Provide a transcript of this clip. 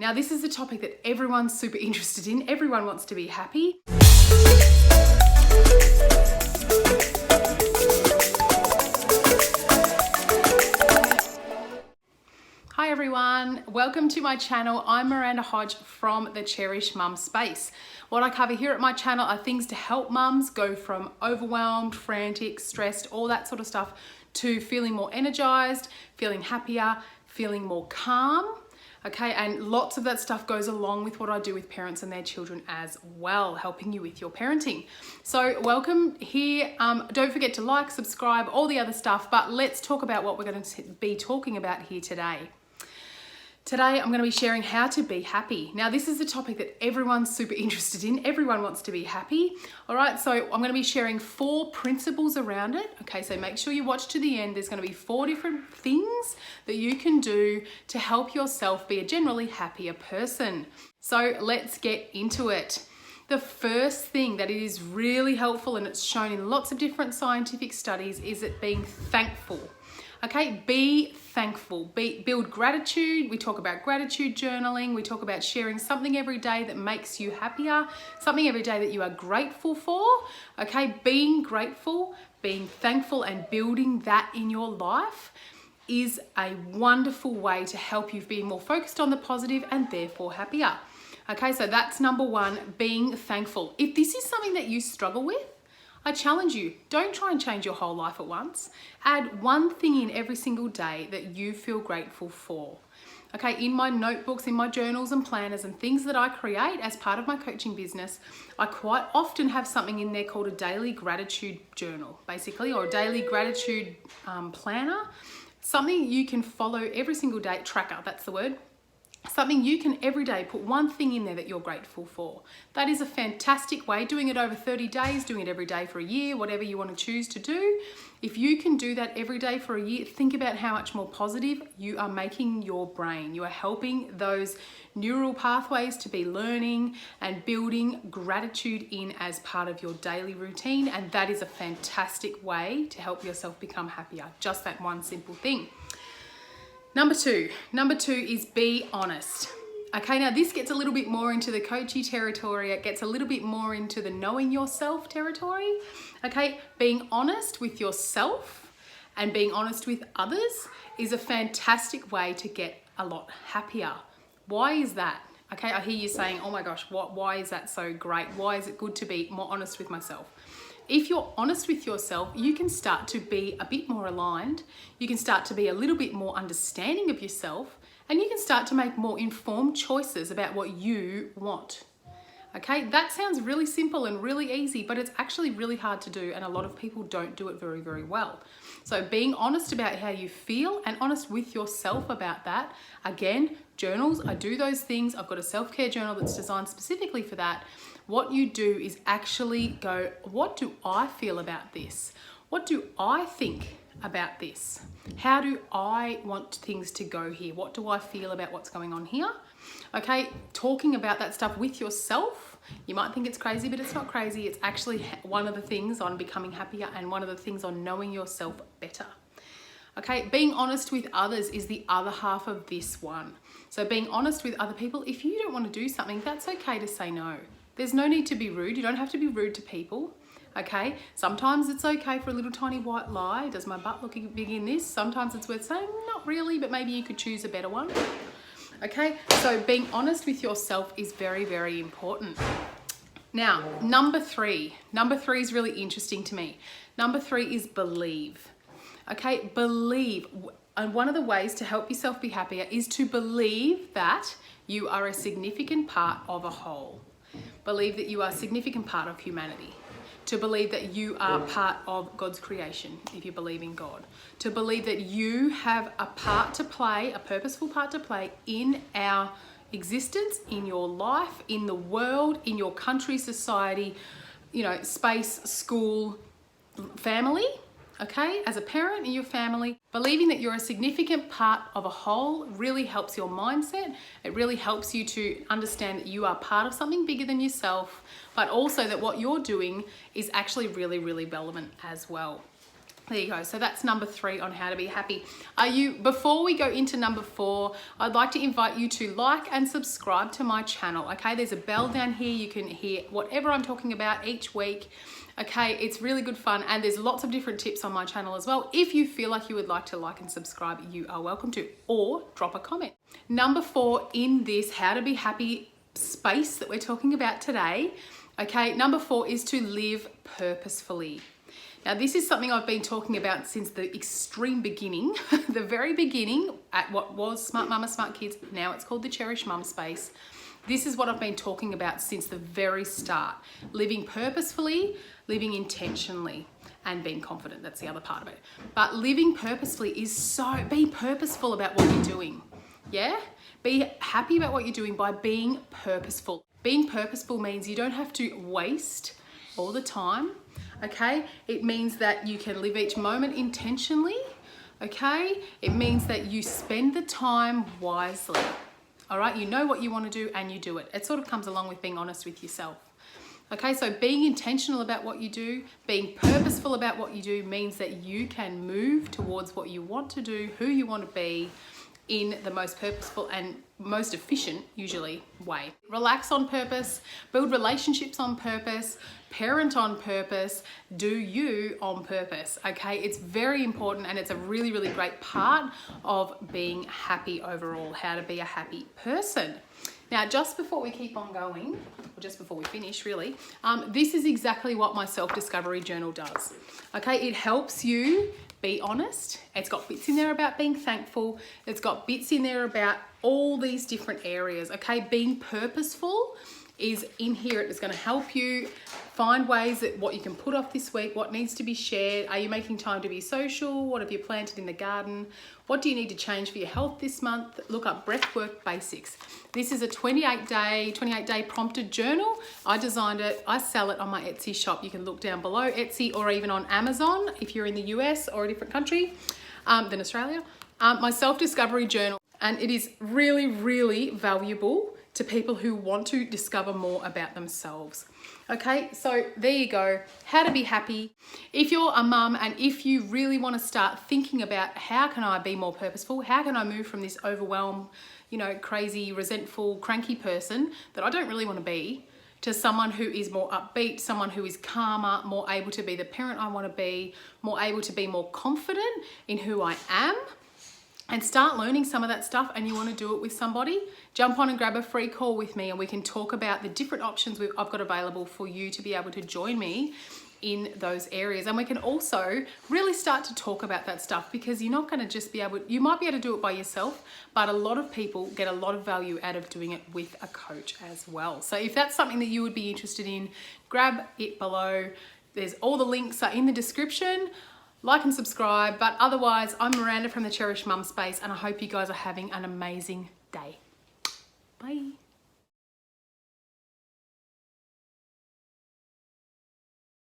Now, this is a topic that everyone's super interested in. Everyone wants to be happy. Hi everyone, welcome to my channel. I'm Miranda Hodge from the Cherish Mum Space. What I cover here at my channel are things to help mums go from overwhelmed, frantic, stressed, all that sort of stuff, to feeling more energized, feeling happier, feeling more calm. Okay, and lots of that stuff goes along with what I do with parents and their children as well, helping you with your parenting. So welcome here. Don't forget to like, subscribe, all the other stuff, but let's talk about what we're going to be talking about here today. Today, I'm going to be sharing how to be happy. Now, this is a topic that everyone's super interested in. Everyone wants to be happy. All right, so I'm going to be sharing 4 principles around it. Okay, so make sure you watch to the end. There's going to be 4 different things that you can do to help yourself be a generally happier person. So let's get into it. The first thing that is really helpful, and it's shown in lots of different scientific studies, is it being thankful. Okay, be thankful, build gratitude. We talk about gratitude journaling. We talk about sharing something every day that makes you happier, something every day that you are grateful for. Okay, being grateful, being thankful, and building that in your life is a wonderful way to help you be more focused on the positive and therefore happier. Okay, so that's number 1, being thankful. If this is something that you struggle with, I challenge you, don't try and change your whole life at once. Add one thing in every single day that you feel grateful for. Okay, in my notebooks, in my journals and planners and things that I create as part of my coaching business, I quite often have something in there called a daily gratitude journal, basically, or a daily gratitude planner. Something you can follow every single day, tracker, that's the word. Something you can every day put one thing in there that you're grateful for. That is a fantastic way, doing it over 30 days, doing it every day for a year, whatever you want to choose to do. If you can do that every day for a year, think about how much more positive you are making your brain. You are helping those neural pathways to be learning and building gratitude in as part of your daily routine. And that is a fantastic way to help yourself become happier. Just that one simple thing. Number two is be honest. Okay, now this gets a little bit more into the coachy territory. It gets a little bit more into the knowing yourself territory. Okay, being honest with yourself and being honest with others is a fantastic way to get a lot happier. Why is that? Okay, I hear you saying, oh my gosh, why is that so great? Why is it good to be more honest with myself? If you're honest with yourself, you can start to be a bit more aligned. You can start to be a little bit more understanding of yourself, and you can start to make more informed choices about what you want. Okay, that sounds really simple and really easy, but it's actually really hard to do, and a lot of people don't do it very, very well. So being honest about how you feel and honest with yourself about that. Again, journals, I do those things. I've got a self-care journal that's designed specifically for that. What you do is actually go, what do I feel about this? What do I think about this? How do I want things to go here? What do I feel about what's going on here? Okay, talking about that stuff with yourself. You might think it's crazy, but it's not crazy. It's actually one of the things on becoming happier and one of the things on knowing yourself better. Okay, being honest with others is the other half of this one. So being honest with other people, if you don't want to do something, that's okay to say no. There's no need to be rude. You don't have to be rude to people. Okay, sometimes it's okay for a little tiny white lie. Does my butt look big in this? Sometimes it's worth saying, not really, but maybe you could choose a better one. Okay, so being honest with yourself is very, very important. Now, number 3 is really interesting to me. Number 3 is believe. Okay, believe. And one of the ways to help yourself be happier is to believe that you are a significant part of a whole. Believe that you are a significant part of humanity. To believe that you are part of God's creation, if you believe in God. To believe that you have a part to play, a purposeful part to play in our existence, in your life, in the world, in your country, society, space, school, family. Okay, as a parent in your family, believing that you're a significant part of a whole really helps your mindset. It really helps you to understand that you are part of something bigger than yourself, but also that what you're doing is actually really, really relevant as well. There you go. So that's number 3 on how to be happy. Before we go into number 4, I'd like to invite you to like and subscribe to my channel. Okay, there's a bell down here. You can hear whatever I'm talking about each week. Okay, it's really good fun, and there's lots of different tips on my channel as well. If you feel like you would like to like and subscribe, you are welcome to, or drop a comment. Number 4 in this how to be happy space that we're talking about today. Okay, number 4 is to live purposefully. Now, this is something I've been talking about since the extreme beginning, the very beginning at what was Smart Mama, Smart Kids. Now it's called the Cherish Mum Space. This is what I've been talking about since the very start. Living purposefully, living intentionally, and being confident. That's the other part of it. But living purposefully is be purposeful about what you're doing. Yeah? Be happy about what you're doing by being purposeful. Being purposeful means you don't have to waste all the time. Okay, it means that you can live each moment intentionally. Okay, it means that you spend the time wisely. All right, you know what you want to do and you do it. It sort of comes along with being honest with yourself. Okay, so being intentional about what you do, being purposeful about what you do means that you can move towards what you want to do, who you want to be, in the most purposeful and most efficient, usually, way. Relax on purpose, build relationships on purpose, parent on purpose, do you on purpose, okay? It's very important, and it's a really, really great part of being happy overall, how to be a happy person. Now, just before we keep on going, or just before we finish really, this is exactly what my self-discovery journal does, okay? It helps you be honest. It's got bits in there about being thankful. It's got bits in there about all these different areas, okay? Being purposeful is in here. It is going to help you find ways that what you can put off this week, what needs to be shared. Are you making time to be social? What have you planted in the garden? What do you need to change for your health this month? Look up breathwork basics. This is a 28-day prompted journal. I designed it. I sell it on my Etsy shop. You can look down below, Etsy, or even on Amazon if you're in the US or a different country than Australia. My self-discovery journal, and it is really, really valuable to people who want to discover more about themselves. Okay, so there you go, how to be happy. If you're a mum and if you really want to start thinking about how can I be more purposeful, how can I move from this overwhelmed, crazy, resentful, cranky person that I don't really want to be, to someone who is more upbeat, someone who is calmer, more able to be the parent I want to be, more able to be more confident in who I am, and start learning some of that stuff, and you want to do it with somebody, jump on and grab a free call with me and we can talk about the different options I've got available for you to be able to join me in those areas. And we can also really start to talk about that stuff, because you're not going to just be able, you might be able to do it by yourself, but a lot of people get a lot of value out of doing it with a coach as well. So if that's something that you would be interested in, grab it below. There's all the links are in the description. Like and subscribe, but otherwise, I'm Miranda from the Cherish Mum Space, and I hope you guys are having an amazing day.